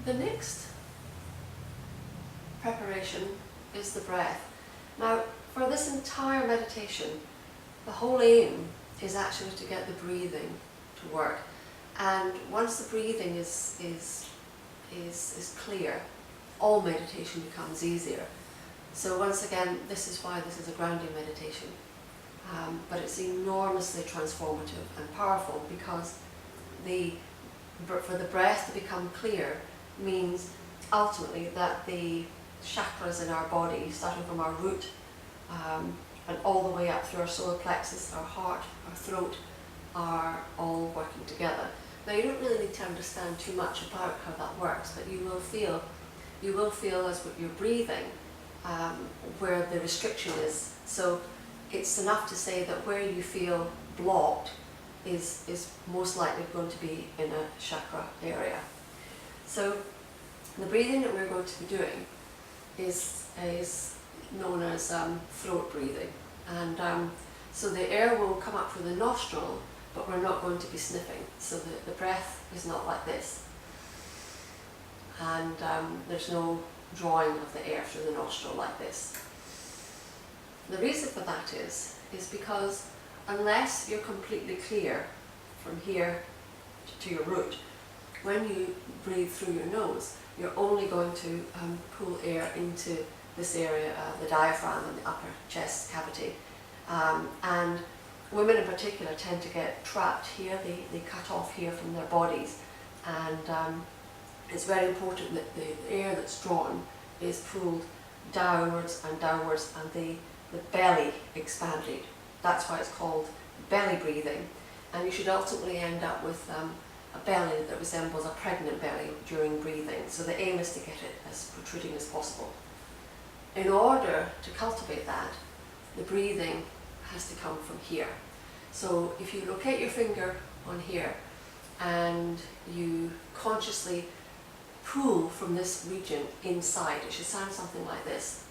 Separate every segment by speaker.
Speaker 1: The next preparation is the breath. Now, for this entire meditation, the whole aim is actually to get the breathing to work. And once the breathing is clear, all meditation becomes easier. So once again, this is why this is a grounding meditation. But it's enormously transformative and powerful, because for the breath to become clear means ultimately that the chakras in our body, starting from our root and all the way up through our solar plexus, our heart, our throat, are all working together. Now, you don't really need to understand too much about how that works, but you will feel as you're breathing where the restriction is. So it's enough to say that where you feel blocked is most likely going to be in a chakra area. So the breathing that we're going to be doing is known as throat breathing. And so the air will come up through the nostril, but we're not going to be sniffing. So the breath is not like this. And there's no drawing of the air through the nostril like this. The reason for that is because unless you're completely clear from here to your root, when you breathe through your nose, you're only going to pull air into this area, the diaphragm and the upper chest cavity. And women in particular tend to get trapped here. They cut off here from their bodies. And it's very important that the air that's drawn is pulled downwards and downwards, and the belly expanded. That's why it's called belly breathing. And you should ultimately end up with a belly that resembles a pregnant belly during breathing. So the aim is to get it as protruding as possible. In order to cultivate that, the breathing has to come from here. So if you locate your finger on here and you consciously pull from this region inside, it should sound something like this.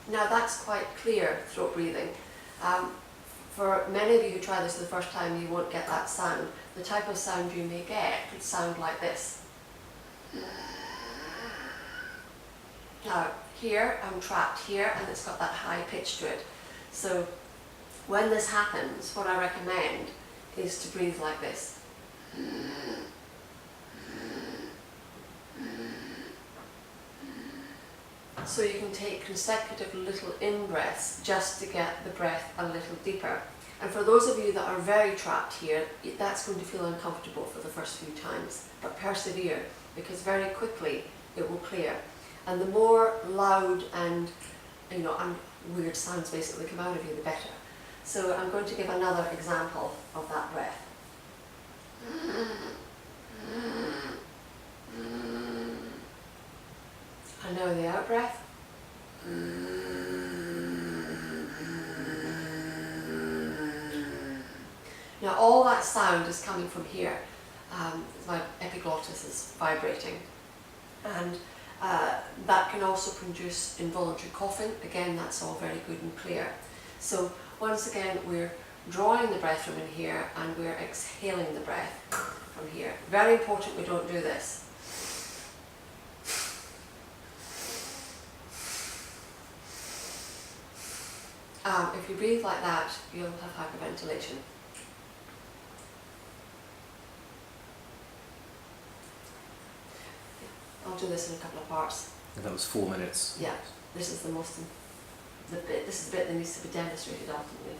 Speaker 1: Now that's quite clear throat breathing. For many of you who try this for the first time, you won't get that sound. The type of sound you may get would sound like this. Now here, I'm trapped here, and it's got that high pitch to it. So when this happens, what I recommend is to breathe like this. So you can take consecutive little in-breaths just to get the breath a little deeper. And for those of you that are very trapped here, that's going to feel uncomfortable for the first few times. But persevere, because very quickly it will clear. And the more loud and weird sounds basically come out of you, the better. So I'm going to give another example of that breath. And now the out breath. Now all that sound is coming from here. My epiglottis is vibrating. And that can also produce involuntary coughing. Again, that's all very good and clear. So once again, we're drawing the breath from in here, and we're exhaling the breath from here. Very important we don't do this. If you breathe like that, you'll have hyperventilation. I'll do this in a couple of parts.
Speaker 2: And that was 4 minutes.
Speaker 1: Yeah, this is the bit that needs to be demonstrated ultimately.